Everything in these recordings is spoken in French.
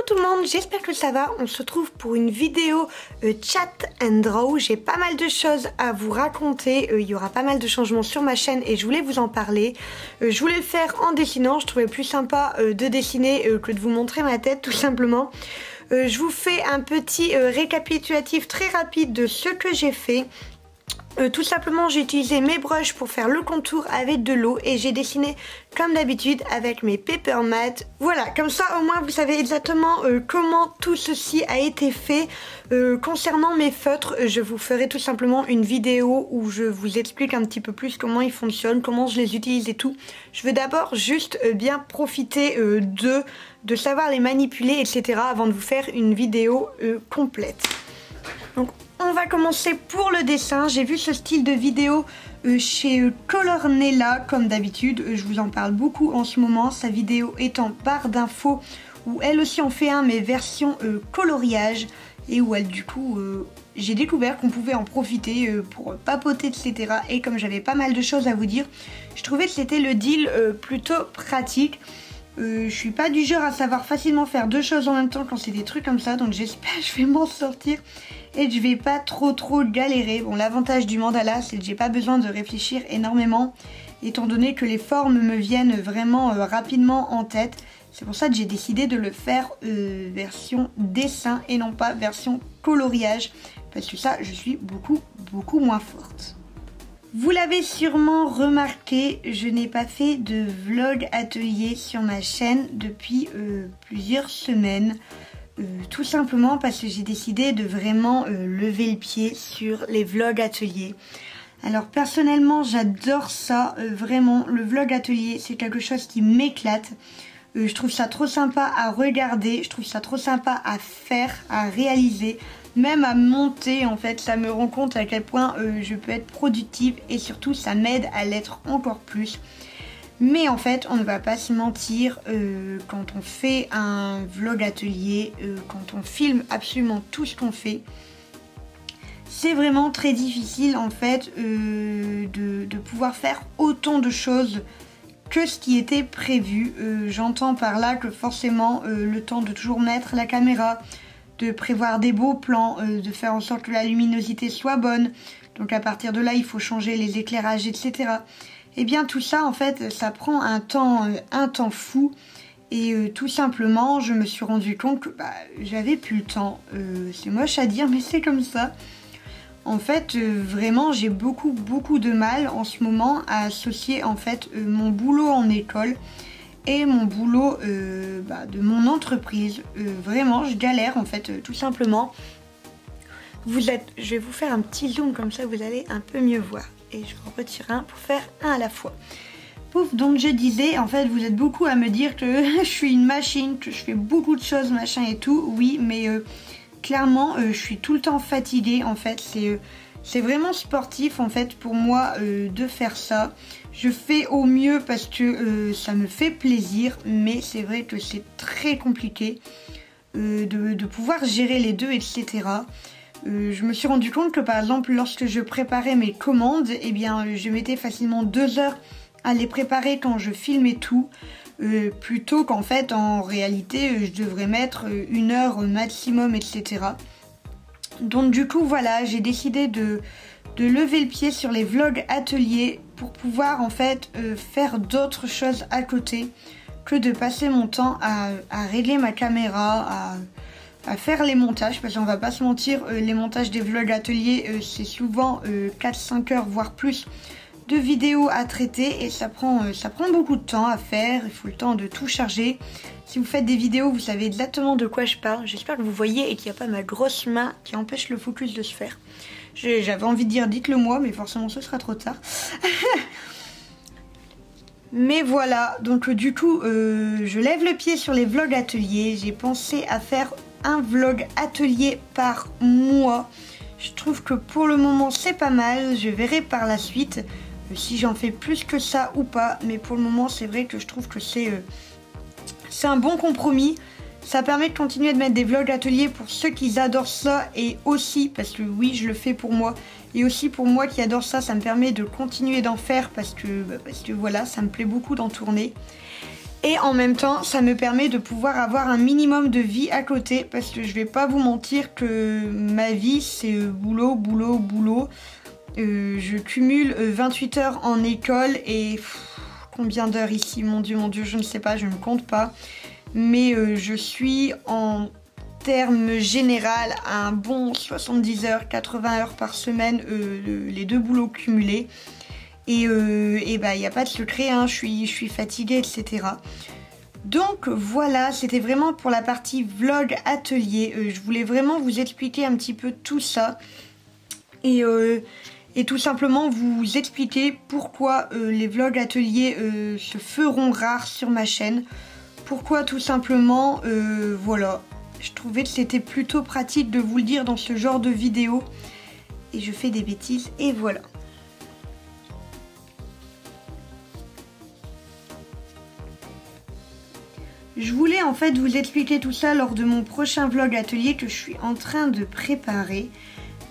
tout le monde, j'espère que ça va. On se retrouve pour une vidéo chat and draw. J'ai pas mal de choses à vous raconter. Il y aura pas mal de changements sur ma chaîne et je voulais vous en parler. Je voulais le faire en dessinant. Je trouvais plus sympa de dessiner que de vous montrer ma tête tout simplement. Je vous fais un petit récapitulatif très rapide de ce que j'ai fait. Tout simplement j'ai utilisé mes brushes pour faire le contour avec de l'eau et j'ai dessiné comme d'habitude avec mes paper mat. Voilà, comme ça au moins vous savez exactement comment tout ceci a été fait. Concernant mes feutres, je vous ferai tout simplement une vidéo où je vous explique un petit peu plus comment ils fonctionnent, comment je les utilise et tout. Je veux d'abord juste bien profiter de savoir les manipuler, etc. avant de vous faire une vidéo complète. Donc on va commencer pour le dessin. J'ai vu ce style de vidéo chez Colornella comme d'habitude. Je vous en parle beaucoup en ce moment. Sa vidéo est en barre d'infos où elle aussi en fait un mais version coloriage et où elle du coup j'ai découvert qu'on pouvait en profiter pour papoter etc. Et comme j'avais pas mal de choses à vous dire, je trouvais que c'était le deal plutôt pratique. Je suis pas du genre à savoir facilement faire deux choses en même temps quand c'est des trucs comme ça, donc j'espère que je vais m'en sortir et je vais pas trop galérer. Bon, l'avantage du mandala c'est que j'ai pas besoin de réfléchir énormément étant donné que les formes me viennent vraiment rapidement en tête. C'est pour ça que j'ai décidé de le faire version dessin et non pas version coloriage, parce que ça je suis beaucoup moins forte. Vous l'avez sûrement remarqué, je n'ai pas fait de vlog atelier sur ma chaîne depuis plusieurs semaines. Tout simplement parce que j'ai décidé de vraiment lever le pied sur les vlogs ateliers. Alors personnellement j'adore ça, vraiment le vlog atelier c'est quelque chose qui m'éclate. Je trouve ça trop sympa à regarder, je trouve ça trop sympa à faire, à réaliser. Même à monter en fait, ça me rend compte à quel point je peux être productive et surtout ça m'aide à l'être encore plus. Mais en fait on ne va pas se mentir, quand on fait un vlog atelier, quand on filme absolument tout ce qu'on fait, c'est vraiment très difficile en fait de pouvoir faire autant de choses que ce qui était prévu. J'entends par là que forcément le temps de toujours mettre la caméra, de prévoir des beaux plans, de faire en sorte que la luminosité soit bonne. Donc à partir de là, il faut changer les éclairages, etc. Et bien tout ça, en fait, ça prend un temps fou. Et tout simplement, je me suis rendu compte que j'avais plus le temps. C'est moche à dire, mais c'est comme ça. En fait, vraiment, j'ai beaucoup de mal en ce moment à associer en fait mon boulot en école et mon boulot de mon entreprise. Vraiment je galère en fait tout simplement. Je vais vous faire un petit zoom comme ça vous allez un peu mieux voir. Et je vous retire un pour faire un à la fois. Pouf, donc je disais, en fait vous êtes beaucoup à me dire que je suis une machine, que je fais beaucoup de choses machin et tout. Oui mais clairement je suis tout le temps fatiguée en fait. C'est vraiment sportif en fait pour moi de faire ça. Je fais au mieux parce que ça me fait plaisir, mais c'est vrai que c'est très compliqué de pouvoir gérer les deux, etc. Je me suis rendu compte que par exemple lorsque je préparais mes commandes, eh bien je mettais facilement 2 heures à les préparer quand je filmais tout, plutôt qu'en fait en réalité je devrais mettre 1 heure maximum, etc. Donc du coup voilà, j'ai décidé de lever le pied sur les vlogs ateliers pour pouvoir en fait faire d'autres choses à côté que de passer mon temps à régler ma caméra, à faire les montages, parce qu'on va pas se mentir, les montages des vlogs ateliers c'est souvent 4-5 heures voire plus de vidéos à traiter et ça prend beaucoup de temps à faire, il faut le temps de tout charger. Si vous faites des vidéos, vous savez exactement de quoi je parle. J'espère que vous voyez et qu'il n'y a pas ma grosse main qui empêche le focus de se faire. J'avais envie de dire dites-le moi, mais forcément ce sera trop tard. Mais voilà, donc du coup, je lève le pied sur les vlogs ateliers. J'ai pensé à faire un vlog atelier par mois. Je trouve que pour le moment c'est pas mal. Je verrai par la suite si j'en fais plus que ça ou pas. Mais pour le moment c'est vrai que je trouve que c'est un bon compromis. Ça permet de continuer de mettre des vlogs ateliers pour ceux qui adorent ça et aussi, parce que oui je le fais pour moi, et aussi pour moi qui adore ça, ça me permet de continuer d'en faire parce que voilà, ça me plaît beaucoup d'en tourner. Et en même temps, ça me permet de pouvoir avoir un minimum de vie à côté. Parce que je vais pas vous mentir que ma vie, c'est boulot, boulot, boulot. Je cumule 28 heures en école et combien d'heures ici? Mon Dieu, je ne sais pas, je ne compte pas. Mais je suis en termes général à un bon 70 heures, 80 heures par semaine, les deux boulots cumulés. Et bah, il n'y a pas de secret, hein, je suis fatiguée, etc. Donc voilà, c'était vraiment pour la partie vlog atelier. Je voulais vraiment vous expliquer un petit peu tout ça. Et tout simplement vous expliquer pourquoi les vlogs ateliers se feront rares sur ma chaîne. Pourquoi tout simplement, voilà. Je trouvais que c'était plutôt pratique de vous le dire dans ce genre de vidéo. Et je fais des bêtises, et voilà. Je voulais en fait vous expliquer tout ça lors de mon prochain vlog atelier que je suis en train de préparer.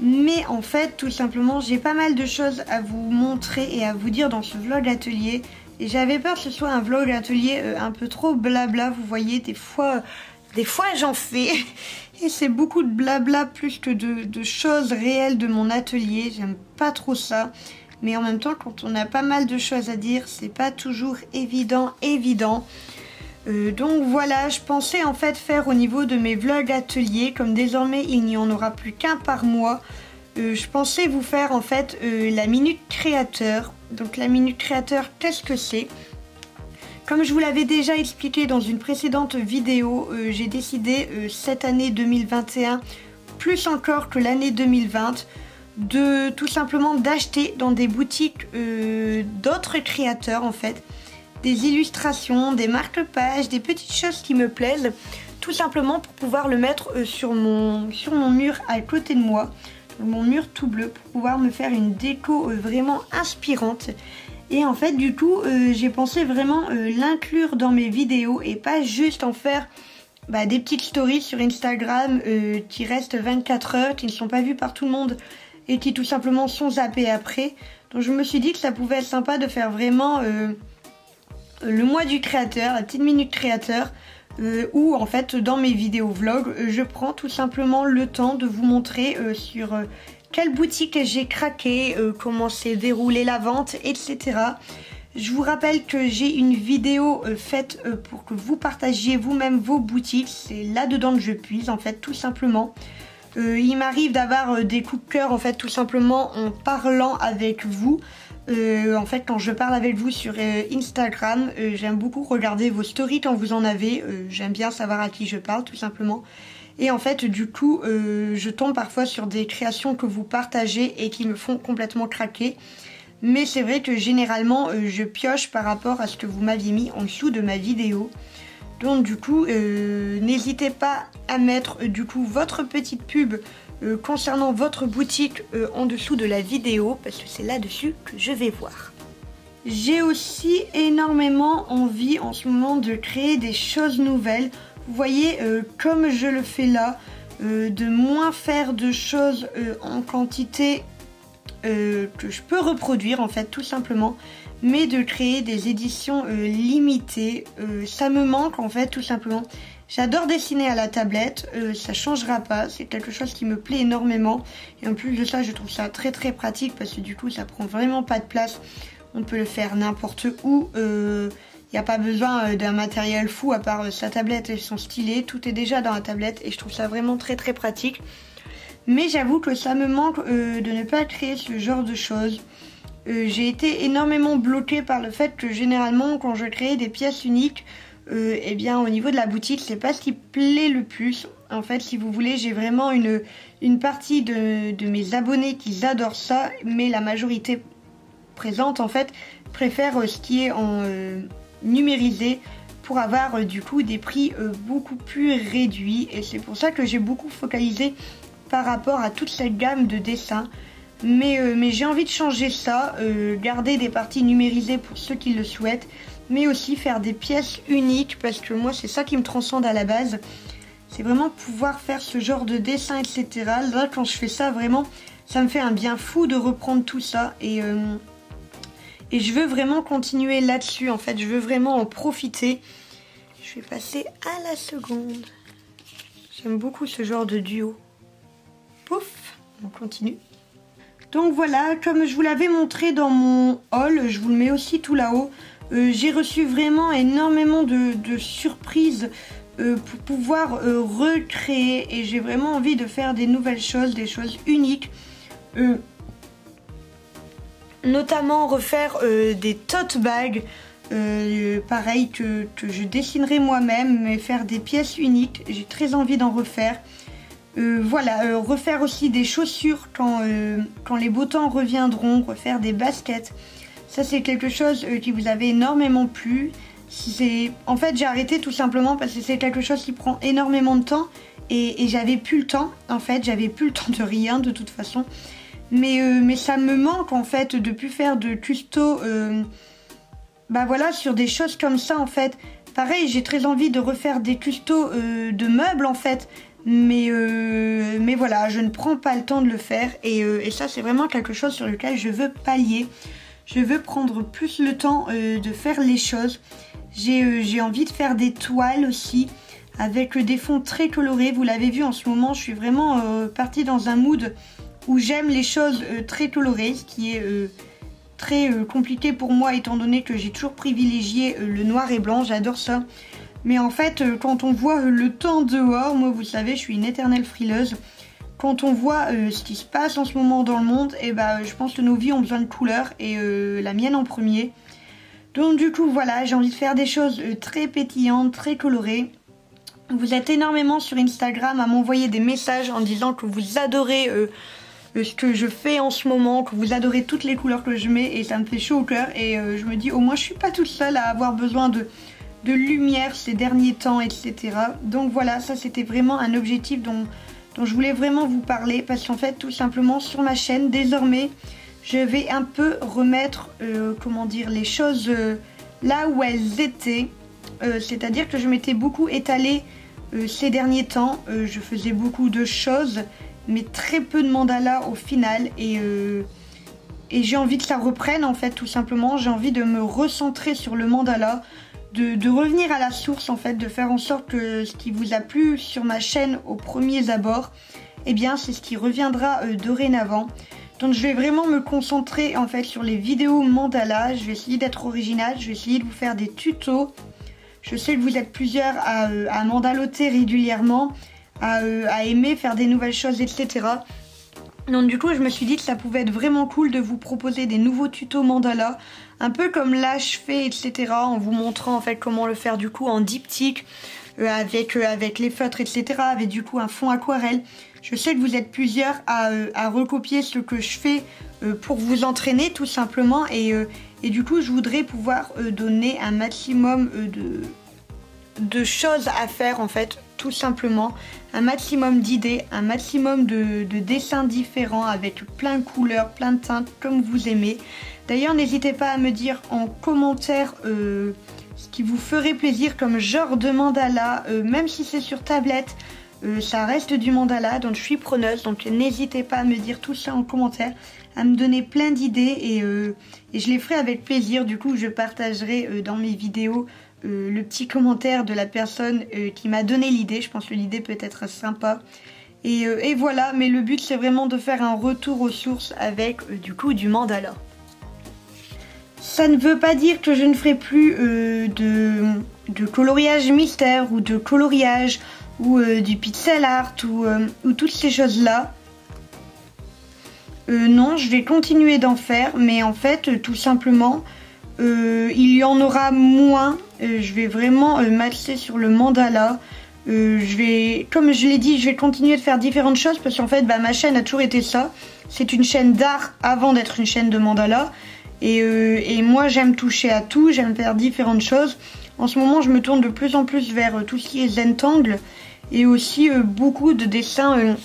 Mais en fait, tout simplement, j'ai pas mal de choses à vous montrer et à vous dire dans ce vlog atelier. Et j'avais peur que ce soit un vlog atelier un peu trop blabla, vous voyez, des fois j'en fais. Et c'est beaucoup de blabla plus que de choses réelles de mon atelier. J'aime pas trop ça. Mais en même temps, quand on a pas mal de choses à dire, c'est pas toujours évident. Donc voilà, je pensais en fait faire au niveau de mes vlogs ateliers, comme désormais il n'y en aura plus qu'un par mois, je pensais vous faire en fait la minute créateur. Donc la minute créateur, qu'est-ce que c'est? Comme je vous l'avais déjà expliqué dans une précédente vidéo, j'ai décidé cette année 2021, plus encore que l'année 2020, de tout simplement d'acheter dans des boutiques d'autres créateurs en fait, des illustrations, des marque-pages, des petites choses qui me plaisent, tout simplement pour pouvoir le mettre sur mon mur à côté de moi, mon mur tout bleu, pour pouvoir me faire une déco vraiment inspirante. Et en fait du coup j'ai pensé vraiment l'inclure dans mes vidéos et pas juste en faire des petites stories sur Instagram qui restent 24 heures, qui ne sont pas vues par tout le monde et qui tout simplement sont zappées après. Donc je me suis dit que ça pouvait être sympa de faire vraiment le mois du créateur, la petite minute créateur, où en fait dans mes vidéos vlog, je prends tout simplement le temps de vous montrer sur quelle boutique j'ai craqué, comment s'est déroulée la vente, etc. Je vous rappelle que j'ai une vidéo faite pour que vous partagiez vous-même vos boutiques, c'est là-dedans que je puise en fait tout simplement. Il m'arrive d'avoir des coups de cœur en fait tout simplement en parlant avec vous. En fait quand je parle avec vous sur Instagram, j'aime beaucoup regarder vos stories quand vous en avez, j'aime bien savoir à qui je parle tout simplement. Et en fait du coup je tombe parfois sur des créations que vous partagez et qui me font complètement craquer. Mais c'est vrai que généralement je pioche par rapport à ce que vous m'aviez mis en dessous de ma vidéo. Donc du coup n'hésitez pas à mettre du coup votre petite pub concernant votre boutique en dessous de la vidéo, parce que c'est là-dessus que je vais voir. J'ai aussi énormément envie en ce moment de créer des choses nouvelles. Vous voyez, comme je le fais là, de moins faire de choses en quantité que je peux reproduire en fait tout simplement, mais de créer des éditions limitées. Ça me manque en fait tout simplement. J'adore dessiner à la tablette, ça changera pas, c'est quelque chose qui me plaît énormément. Et en plus de ça, je trouve ça très très pratique parce que du coup ça prend vraiment pas de place. On peut le faire n'importe où, il n'y a pas besoin d'un matériel fou à part sa tablette et son stylet. Tout est déjà dans la tablette et je trouve ça vraiment très très pratique. Mais j'avoue que ça me manque de ne pas créer ce genre de choses. J'ai été énormément bloquée par le fait que généralement quand je crée des pièces uniques, eh bien au niveau de la boutique c'est pas ce qui plaît le plus. En fait si vous voulez j'ai vraiment une partie de mes abonnés qui adorent ça, mais la majorité présente en fait préfère ce qui est en numérisé pour avoir du coup des prix beaucoup plus réduits. Et c'est pour ça que j'ai beaucoup focalisé par rapport à toute cette gamme de dessins. Mais j'ai envie de changer ça, garder des parties numérisées pour ceux qui le souhaitent, mais aussi faire des pièces uniques parce que moi c'est ça qui me transcende à la base. C'est vraiment pouvoir faire ce genre de dessin, etc. Là quand je fais ça vraiment, ça me fait un bien fou de reprendre tout ça. Et Et je veux vraiment continuer là-dessus en fait, je veux vraiment en profiter. Je vais passer à la seconde. J'aime beaucoup ce genre de duo. Pouf, on continue. Donc voilà, comme je vous l'avais montré dans mon haul, je vous le mets aussi tout là-haut. J'ai reçu vraiment énormément de surprises pour pouvoir recréer. Et j'ai vraiment envie de faire des nouvelles choses, des choses uniques. Notamment refaire des tote bags. Pareil que je dessinerai moi-même, mais faire des pièces uniques. J'ai très envie d'en refaire. Voilà, refaire aussi des chaussures quand les beaux temps reviendront, refaire des baskets. Ça c'est quelque chose qui vous avait énormément plu. En fait j'ai arrêté tout simplement parce que c'est quelque chose qui prend énormément de temps et j'avais plus le temps. En fait j'avais plus le temps de rien de toute façon. Mais ça me manque en fait de plus faire de custo bah voilà, sur des choses comme ça en fait. Pareil j'ai très envie de refaire des custos de meubles en fait. Mais voilà, je ne prends pas le temps de le faire et ça c'est vraiment quelque chose sur lequel je veux pallier. Je veux prendre plus le temps de faire les choses. J'ai envie de faire des toiles aussi avec des fonds très colorés. Vous l'avez vu en ce moment, je suis vraiment partie dans un mood où j'aime les choses très colorées, ce qui est très compliqué pour moi étant donné que j'ai toujours privilégié le noir et blanc, j'adore ça. Mais en fait, quand on voit le temps dehors, moi vous savez, je suis une éternelle frileuse. Quand on voit ce qui se passe en ce moment dans le monde, et bah, je pense que nos vies ont besoin de couleurs et la mienne en premier. Donc du coup, voilà, j'ai envie de faire des choses très pétillantes, très colorées. Vous êtes énormément sur Instagram à m'envoyer des messages en disant que vous adorez ce que je fais en ce moment, que vous adorez toutes les couleurs que je mets et ça me fait chaud au cœur. Et je me dis, au moins je suis pas toute seule à avoir besoin de lumière ces derniers temps, etc. Donc voilà, ça c'était vraiment un objectif dont je voulais vraiment vous parler parce qu'en fait tout simplement sur ma chaîne désormais je vais un peu remettre comment dire les choses là où elles étaient, c'est à dire que je m'étais beaucoup étalée ces derniers temps, je faisais beaucoup de choses mais très peu de mandalas au final et j'ai envie que ça reprenne en fait tout simplement. J'ai envie de me recentrer sur le mandala, de revenir à la source en fait, de faire en sorte que ce qui vous a plu sur ma chaîne aux premiers abords, eh bien c'est ce qui reviendra dorénavant. Donc je vais vraiment me concentrer en fait sur les vidéos mandala, je vais essayer d'être originale, je vais essayer de vous faire des tutos. Je sais que vous êtes plusieurs à mandaloter régulièrement, à aimer faire des nouvelles choses, etc. Donc du coup je me suis dit que ça pouvait être vraiment cool de vous proposer des nouveaux tutos mandala, un peu comme là je fais, etc. en vous montrant en fait comment le faire du coup en diptyque, avec les feutres, etc. avec du coup un fond aquarelle. Je sais que vous êtes plusieurs à recopier ce que je fais pour vous entraîner tout simplement et du coup je voudrais pouvoir donner un maximum de choses à faire en fait, tout simplement, un maximum d'idées, un maximum de dessins différents avec plein de couleurs, plein de teintes comme vous aimez. D'ailleurs n'hésitez pas à me dire en commentaire ce qui vous ferait plaisir comme genre de mandala, même si c'est sur tablette, ça reste du mandala, donc je suis preneuse, donc n'hésitez pas à me dire tout ça en commentaire, à me donner plein d'idées et je les ferai avec plaisir. Du coup je partagerai dans mes vidéos le petit commentaire de la personne qui m'a donné l'idée. Je pense que l'idée peut être sympa et voilà, mais le but c'est vraiment de faire un retour aux sources avec du coup du mandala. Ça ne veut pas dire que je ne ferai plus de coloriage mystère ou de coloriage ou du pixel art ou toutes ces choses là. Non, je vais continuer d'en faire, mais en fait tout simplement il y en aura moins. Je vais vraiment m'axer sur le mandala. Comme je l'ai dit, je vais continuer de faire différentes choses parce qu'en fait ma chaîne a toujours été ça. C'est une chaîne d'art avant d'être une chaîne de mandala. Et moi j'aime toucher à tout, j'aime faire différentes choses. En ce moment je me tourne de plus en plus vers tout ce qui est Zentangle et aussi beaucoup de dessins,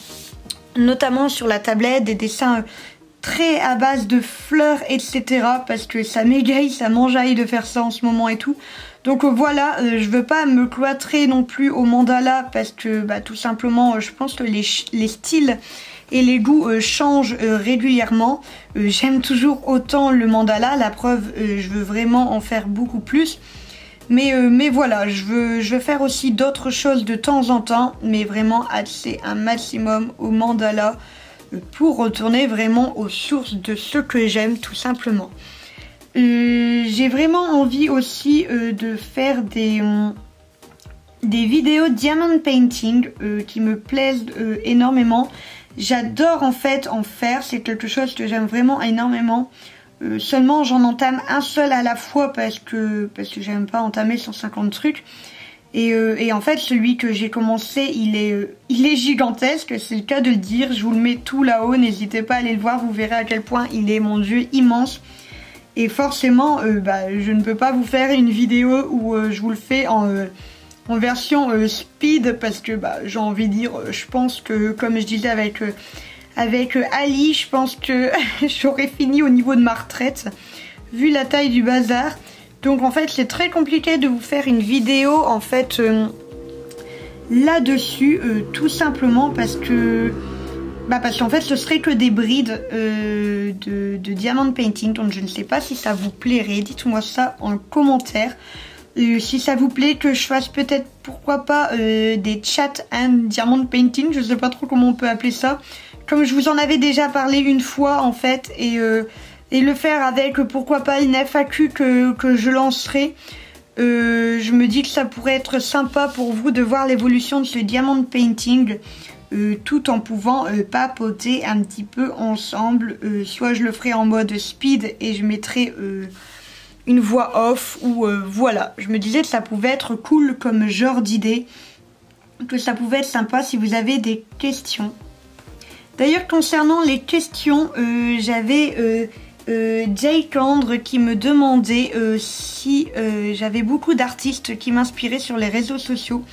notamment sur la tablette, des dessins très à base de fleurs, etc. parce que ça m'égaye, ça m'enjaille de faire ça en ce moment et tout. Donc voilà, je veux pas me cloîtrer non plus au mandala parce que tout simplement je pense que les styles et les goûts changent régulièrement. J'aime toujours autant le mandala, la preuve, je veux vraiment en faire beaucoup plus. Mais voilà, je veux faire aussi d'autres choses de temps en temps, mais vraiment axer un maximum au mandala pour retourner vraiment aux sources de ce que j'aime tout simplement. J'ai vraiment envie aussi de faire des vidéos diamond painting qui me plaisent énormément. J'adore en fait en faire, c'est quelque chose que j'aime vraiment énormément. Seulement j'en entame un seul à la fois parce que j'aime pas entamer 150 trucs. Et en fait celui que j'ai commencé il est gigantesque, c'est le cas de le dire. Je vous le mets tout là-haut, n'hésitez pas à aller le voir, vous verrez à quel point il est, mon dieu, immense. Et forcément je ne peux pas vous faire une vidéo où je vous le fais en version speed parce que j'ai envie de dire, je pense que comme je disais avec Ali, je pense que j'aurais fini au niveau de ma retraite vu la taille du bazar. Donc en fait c'est très compliqué de vous faire une vidéo en fait là-dessus tout simplement parce qu'en fait ce serait que des brides de diamond painting, donc je ne sais pas si ça vous plairait, dites-moi ça en commentaire. Si ça vous plaît que je fasse peut-être, pourquoi pas, des chat and diamond painting, je sais pas trop comment on peut appeler ça. Comme je vous en avais déjà parlé une fois en fait, et le faire avec, pourquoi pas, une FAQ que je lancerai. Je me dis que ça pourrait être sympa pour vous de voir l'évolution de ce diamond painting, tout en pouvant papoter un petit peu ensemble. Soit je le ferai en mode speed et je mettrai une voix off, ou voilà, je me disais que ça pouvait être cool comme genre d'idée, que ça pouvait être sympa si vous avez des questions. D'ailleurs concernant les questions, j'avais Jake Andre qui me demandait si j'avais beaucoup d'artistes qui m'inspiraient sur les réseaux sociaux.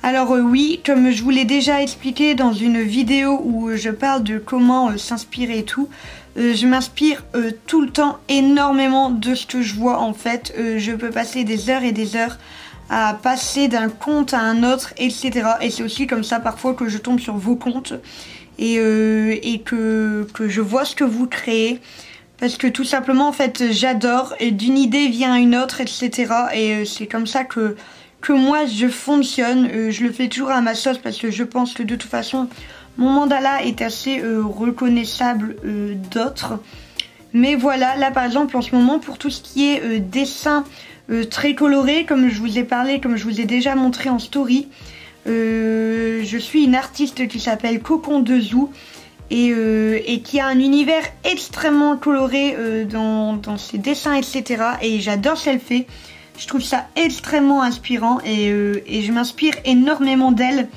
Alors oui, comme je vous l'ai déjà expliqué dans une vidéo où je parle de comment s'inspirer et tout, je m'inspire tout le temps énormément de ce que je vois en fait. Je peux passer des heures et des heures à passer d'un compte à un autre, etc. Et c'est aussi comme ça parfois que je tombe sur vos comptes et que je vois ce que vous créez. Parce que tout simplement en fait j'adore, et d'une idée vient une autre, etc. Et c'est comme ça que moi je fonctionne. Je le fais toujours à ma sauce parce que je pense que de toute façon mon mandala est assez reconnaissable d'autres. Mais voilà, là par exemple en ce moment pour tout ce qui est dessin très coloré, comme je vous ai parlé, comme je vous ai déjà montré en story, je suis une artiste qui s'appelle Cocon de Zoo et qui a un univers extrêmement coloré dans ses dessins, etc. Et j'adore ce qu'elle fait. Je trouve ça extrêmement inspirant et je m'inspire énormément d'elle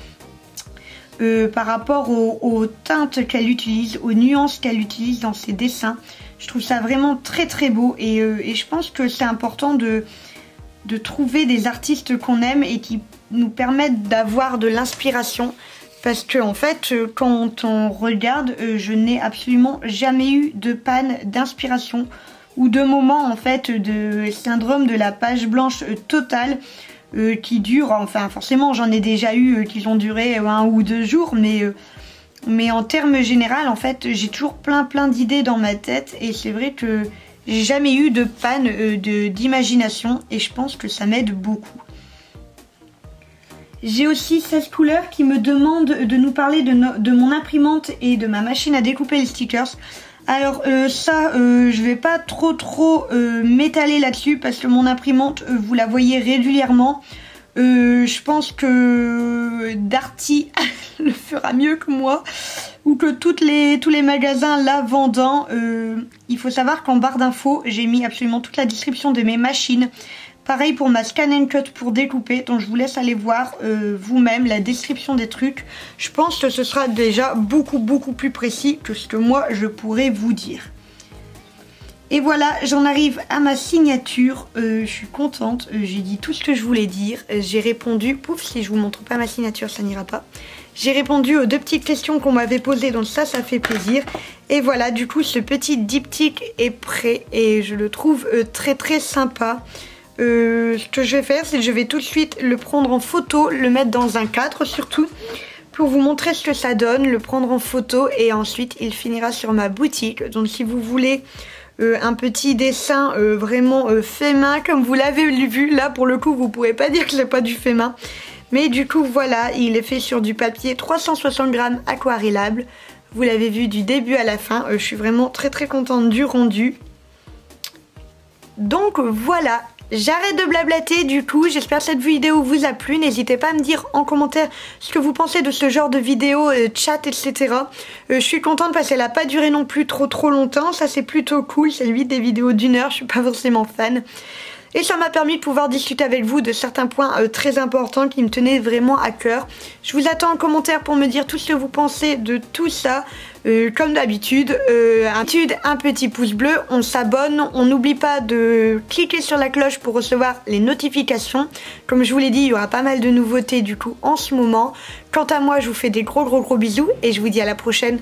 par rapport aux teintes qu'elle utilise, aux nuances qu'elle utilise dans ses dessins. Je trouve ça vraiment très très beau et je pense que c'est important de trouver des artistes qu'on aime et qui nous permettent d'avoir de l'inspiration. Parce que en fait, quand on regarde, je n'ai absolument jamais eu de panne d'inspiration ou de moment en fait de syndrome de la page blanche totale qui dure, enfin forcément j'en ai déjà eu qui ont duré 1 ou 2 jours, mais en termes général en fait j'ai toujours plein d'idées dans ma tête et c'est vrai que j'ai jamais eu de panne d'imagination et je pense que ça m'aide beaucoup. J'ai aussi 16 couleurs qui me demandent de nous parler de mon imprimante et de ma machine à découper les stickers. Alors je vais pas trop m'étaler là-dessus parce que mon imprimante, vous la voyez régulièrement. Je pense que Darty le fera mieux que moi ou que tous les magasins la vendant. Il faut savoir qu'en barre d'infos, j'ai mis absolument toute la description de mes machines. Pareil pour ma scan and cut pour découper, donc je vous laisse aller voir vous-même la description des trucs. Je pense que ce sera déjà beaucoup plus précis que ce que moi je pourrais vous dire. Et voilà, j'en arrive à ma signature. Je suis contente, j'ai dit tout ce que je voulais dire. J'ai répondu, pouf, si je vous montre pas ma signature ça n'ira pas. J'ai répondu aux 2 petites questions qu'on m'avait posées, donc ça fait plaisir. Et voilà, du coup ce petit diptyque est prêt et je le trouve très sympa. Ce que je vais faire, c'est que je vais tout de suite le prendre en photo, le mettre dans un cadre surtout, pour vous montrer ce que ça donne, le prendre en photo et ensuite il finira sur ma boutique. Donc si vous voulez un petit dessin vraiment fait main comme vous l'avez vu, là pour le coup vous pouvez pas dire que c'est pas du fait main. Mais du coup voilà, il est fait sur du papier 360 grammes aquarellable. Vous l'avez vu du début à la fin, je suis vraiment très contente du rendu. Donc voilà, j'arrête de blablater du coup, j'espère que cette vidéo vous a plu. N'hésitez pas à me dire en commentaire ce que vous pensez de ce genre de vidéo, chat, etc. Je suis contente parce qu'elle n'a pas duré non plus trop longtemps, ça c'est plutôt cool, c'est limite des vidéos d'1 heure, je suis pas forcément fan. Et ça m'a permis de pouvoir discuter avec vous de certains points très importants qui me tenaient vraiment à cœur. Je vous attends en commentaire pour me dire tout ce que vous pensez de tout ça. Comme d'habitude, un petit pouce bleu, on s'abonne, on n'oublie pas de cliquer sur la cloche pour recevoir les notifications. Comme je vous l'ai dit, il y aura pas mal de nouveautés du coup en ce moment. Quant à moi, je vous fais des gros bisous et je vous dis à la prochaine.